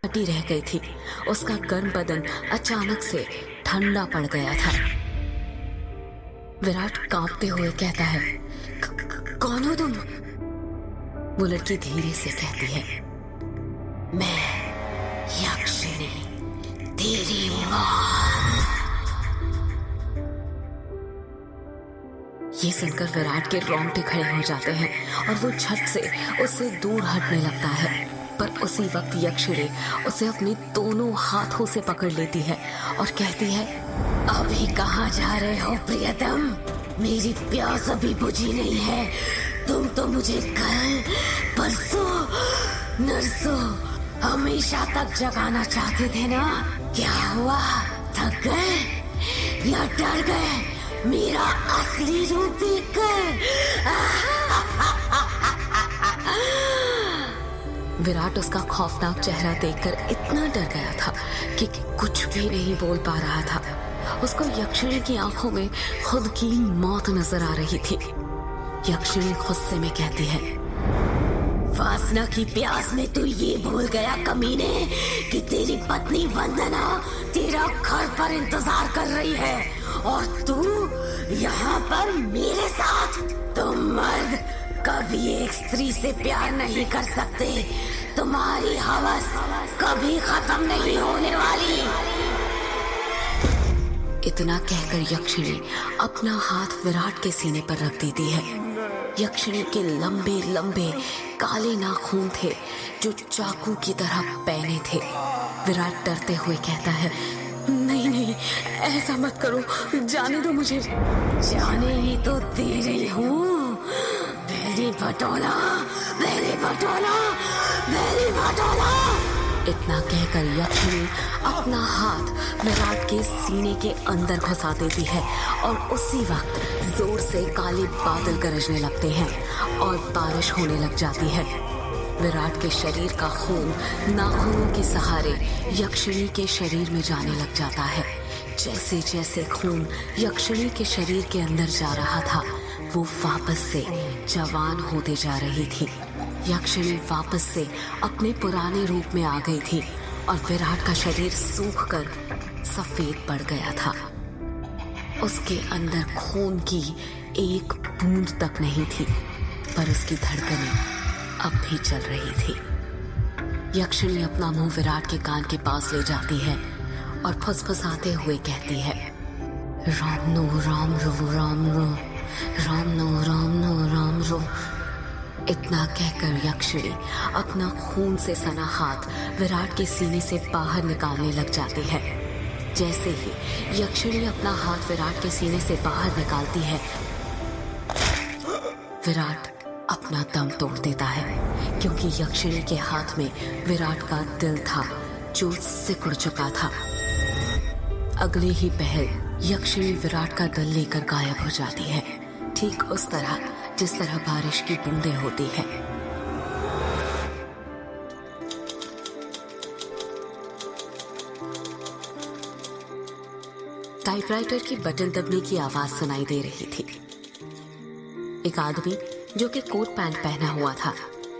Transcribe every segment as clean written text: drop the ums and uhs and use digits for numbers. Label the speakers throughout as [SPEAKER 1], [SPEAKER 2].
[SPEAKER 1] हटी रह गई थी। उसका गर्म बदन अचानक से ठंडा पड़ गया था। विराट कांपते हुए कहता है, कौन हो तुम? वो लड़की धीरे से कहती है, मैं यक्षिणी, तेरी मौत। ये सुनकर विराट के रोंगटे खड़े हो जाते हैं और वो झट से उससे दूर हटने लगता है। पर उसी वक्त यक्षिणी उसे अपने दोनों हाथों से पकड़ लेती है और कहती है, अभी कहाँ जा रहे हो प्रियतम? मेरी प्यास अभी बुझी नहीं है। तुम तो मुझे कल, परसों, नरसों हमेशा तक जगाना चाहते थे ना? क्या हुआ? थक गए या डर गए मेरा असली रूप देखकर? विराट उसका खौफनाक चेहरा देखकर इतना डर गया था कि कुछ भी नहीं बोल पा रहा था। उसको यक्षिणी की आंखों में खुद की मौत नजर आ रही थी। यक्षिणी गुस्से में कहती है, वासना की प्यास में तू ये भूल गया कमीने कि तेरी पत्नी वंदना तेरा घर पर इंतजार कर रही है और तू यहाँ पर मेरे साथ। तुम मर्द कभी एक स्त्री से प्यार नहीं कर सकते। तुम्हारी हवस कभी खत्म नहीं होने वाली। इतना कहकर यक्षिणी अपना हाथ विराट के सीने पर रख देती है। यक्षिणी के लंबे लंबे काले नाखून थे जो चाकू की तरह पैने थे। विराट डरते हुए कहता है, नहीं नहीं, ऐसा मत करो, जाने दो मुझे। जाने ही तो दे रही हूँ। बेली भटोला, बेली भटोला, बेली भटोला। इतना कहकर यक्षिणी अपना हाथ विराट के सीने के अंदर घुसा देती है और उसी वक्त जोर से काले बादल गरजने लगते हैं और बारिश होने लग जाती है। विराट के शरीर का खून नाखूनों के सहारे यक्षिणी के शरीर में जाने लग जाता है। जैसे जैसे खून यक्षिणी के शरीर के अंदर जा रहा था, वो वापस से जवान होते जा रही थी। यक्षिणी वापस से अपने पुराने रूप में आ गई थी और विराट का शरीर सूखकर सफेद पड़ गया था। उसके अंदर खून की एक बूंद तक नहीं थी, पर उसकी धड़कनें अब भी चल रही थी। यक्षिणी अपना मुंह विराट के कान के पास ले जाती है और फुसफुसाते हुए कहती है, राम नो राम रो, राम रो, राम नो राम नो राम रो। इतना कहकर यक्षिणी अपना खून से सना हाथ विराट के सीने से बाहर निकालने लग जाती है। जैसे ही यक्षिणी अपना हाथ विराट के सीने से बाहर निकालती है, विराट अपना दम तोड़ देता है, क्योंकि यक्षिणी के हाथ में विराट का दिल था जो सिकुड़ चुका था। अगले ही पहर यक्षिणी विराट का दिल लेकर गायब हो जाती है, ठीक उस तरह जिस तरह बारिश की बूंदें होती है। टाइपराइटर की बटन दबने की आवाज सुनाई दे रही थी। एक आदमी जो कि कोट पैंट पहना हुआ था,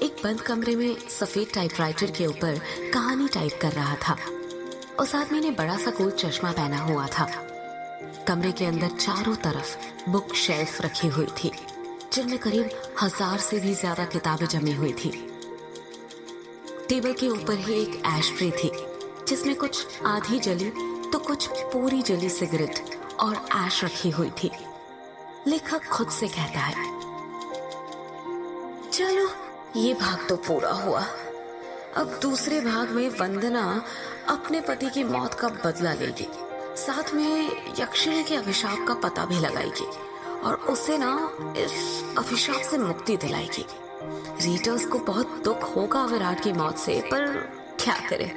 [SPEAKER 1] एक बंद कमरे में सफेद टाइपराइटर के ऊपर कहानी टाइप कर रहा था। उस आदमी ने बड़ा सा गोल चश्मा पहना हुआ था। कमरे के अंदर चारों तरफ बुक शेल्फ रखी हुई थी, जिनमें करीब 1000 से भी ज्यादा किताबें जमी हुई थी। टेबल के ऊपर ही एक एशट्रे थी, जिसमें कुछ आधी जली तो कुछ पूरी जली सिगरेट और ऐश रखी हुई थी। लेखक खुद से कहता है, चलो ये भाग तो पूरा हुआ। अब दूसरे भाग में वंदना अपने पति की मौत का बदला लेगी, साथ में यक्षिणी के अभिशाप का पता भी लगाएगी और उसे ना इस अभिशाप से मुक्ति दिलाएगी। रीडर्स को बहुत दुख होगा विराट की मौत से, पर क्या करे,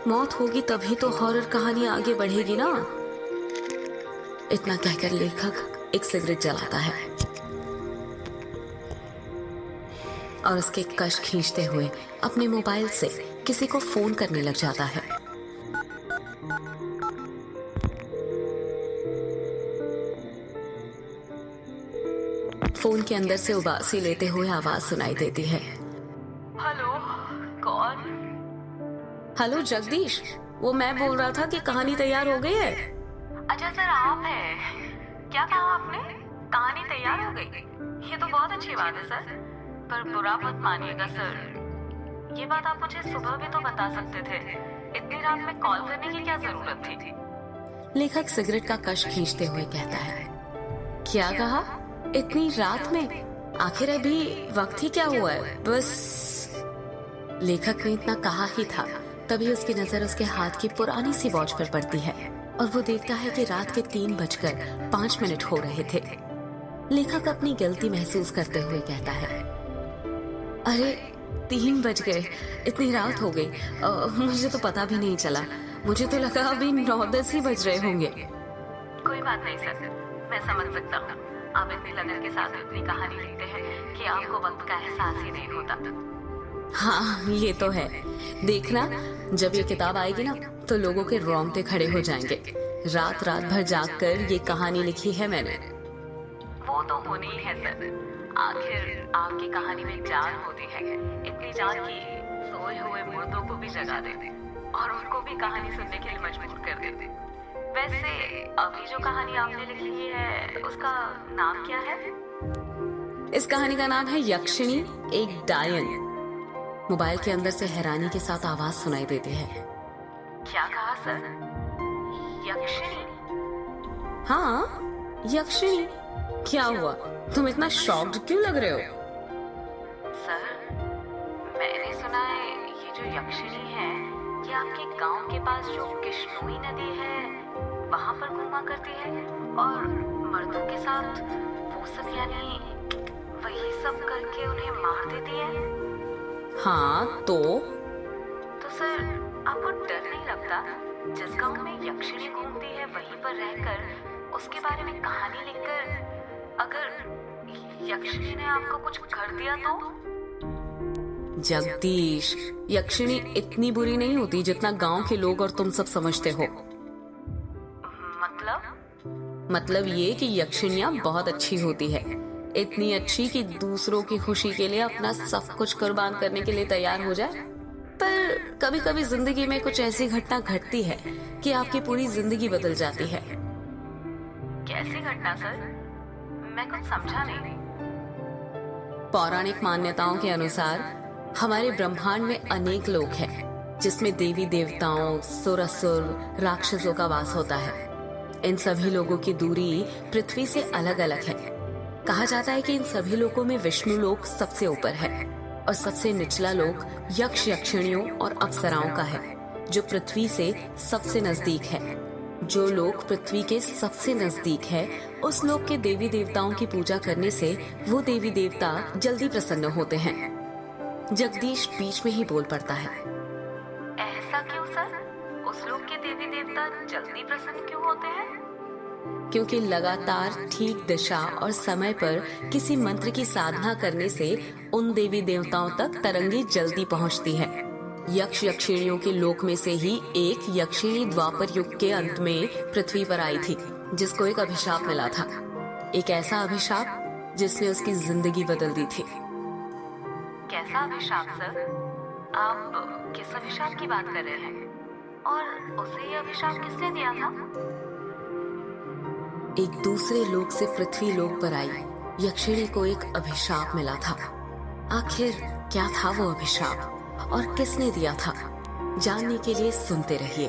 [SPEAKER 1] मौत होगी तभी तो हॉरर कहानी आगे बढ़ेगी ना। इतना कहकर लेखक एक सिगरेट जलाता है और उसके कश खींचते हुए अपने मोबाइल से किसी को फोन करने लग जाता है। फोन के अंदर से उबासी लेते हुए आवाज सुनाई देती है,
[SPEAKER 2] हेलो, कौन?
[SPEAKER 1] हेलो जगदीश, वो मैं बोल रहा था कि कहानी तैयार हो गई है।
[SPEAKER 2] अच्छा सर, आप हैं? क्या कहा आपने? कहानी तैयार हो गई? ये तो बहुत अच्छी बात है सर, पर बुरा मत मानिएगा सर। ये बात आप मुझे सुबह भी तो बता सकते थे। इतनी रात में कॉल करने की क्या जरूरत थी?
[SPEAKER 1] लेखक सिगरेट का कश खींचते हुए कहता है। क्या कहा? इतनी रात में? आखिर अभी वक्त ही क्या हुआ है? बस। लेखक ने इतना कहा ही था, तभी उसकी नजर उसके हाथ की पुरानी सी वॉच पर पड़ती है और वो देखता है कि रात के 3:05 हो रहे थे। लेखक अपनी गलती महसूस करते हुए कहता है, अरे 3 बज गए, इतनी रात हो गई। मुझे तो पता भी नहीं चला। मुझे तो लगा अभी 9-10 ही बज रहे होंगे।
[SPEAKER 2] कोई बात नहीं सर, मैं समझ सकता हूँ। आप इतनी लगन के साथ इतनी कहानी लिखते हैं कि आपको वक्त का एहसास ही नहीं होता।
[SPEAKER 1] हाँ, ये तो है। देखना, जब ये किताब आएगी ना तो लोगों के रोंगटे खड़े हो जाएंगे। रात रात भर जागकर ये कहानी लिखी है मैंने।
[SPEAKER 2] वो तो होनी ही है सर। आखिर आपकी कहानी में जान होती है, इतनी जान कि सोए हुए मुर्दों को भी जगा देते और उनको भी कहानी सुनने के लिए मजबूर कर देते। वैसे अभी जो कहानी आपने लिखी है उसका नाम क्या है?
[SPEAKER 1] इस कहानी का नाम है यक्षिणी एक डायन। मोबाइल के अंदर से हैरानी के साथ आवाज सुनाई देती है।
[SPEAKER 2] क्या कहा सर? यक्षिणी?
[SPEAKER 1] हाँ, यक्षिणी। क्या हुआ, तुम इतना शॉक्ड क्यों लग रहे हो?
[SPEAKER 2] सर, मैंने सुना है ये जो यक्षिणी है ये आपके गांव के पास जो किश्नोई नदी है वहां पर घूमा करती है और मर्दों के साथ वो सब यानी वही सब करके उन्हें मार देती है।
[SPEAKER 1] हाँ तो
[SPEAKER 2] सर, आपको डर नहीं लगता? जिस गांव में यक्षिणी घूमती है वहीं पर रहकर उसके बारे में कहानी लिखकर अगर यक्षिणी ने आपको कुछ कर दिया तो?
[SPEAKER 1] जगदीश, यक्षिणी इतनी बुरी नहीं होती जितना गांव के लोग और तुम सब समझते हो।
[SPEAKER 2] मतलब
[SPEAKER 1] ये कि यक्षिणियां बहुत अच्छी होती है। इतनी अच्छी कि दूसरों की खुशी के लिए अपना सब कुछ कुर्बान करने के लिए तैयार हो जाए। पर कभी कभी जिंदगी में कुछ ऐसी घटना घटती है कि आपकी पूरी जिंदगी बदल जाती है।
[SPEAKER 2] कैसी घटना सर? मैं कुछ समझा नहीं।
[SPEAKER 1] पौराणिक मान्यताओं के अनुसार हमारे ब्रह्मांड में अनेक लोक हैं, जिसमें देवी देवताओं, सुर असुर, राक्षसों का वास होता है। इन सभी लोगों की दूरी पृथ्वी से अलग अलग है। कहा जाता है कि इन सभी लोकों में विष्णु लोक सबसे ऊपर है और सबसे निचला लोक यक्ष यक्षिणियों और अप्सराओं का है, जो पृथ्वी से सबसे नजदीक है। जो लोक पृथ्वी के सबसे नजदीक है, उस लोक के देवी देवताओं की पूजा करने से वो देवी देवता जल्दी प्रसन्न होते हैं। जगदीश बीच में ही बोल पड़ता है।
[SPEAKER 2] ऐसा क्यों सर? उस लोक के देवी देवता जल्दी प्रसन्न क्यों होते हैं?
[SPEAKER 1] क्योंकि लगातार ठीक दिशा और समय पर किसी मंत्र की साधना करने से उन देवी देवताओं तक तरंगे जल्दी पहुंचती है। यक्ष यक्षिणियों के लोक में से ही एक यक्षिणी द्वापर युग के अंत में पृथ्वी पर आई थी, जिसको एक अभिशाप मिला था। एक ऐसा अभिशाप जिसने उसकी जिंदगी बदल दी थी।
[SPEAKER 2] कैसा अभिशाप सर? आप किस अभिशाप की बात कर रहे हैं? और उसे ये अभिशाप किसने दिया था?
[SPEAKER 1] एक दूसरे लोक से पृथ्वी लोक पर आई यक्षिणी को एक अभिशाप मिला था। आखिर क्या था वो अभिशाप और किसने दिया था? जानने के लिए सुनते रहिए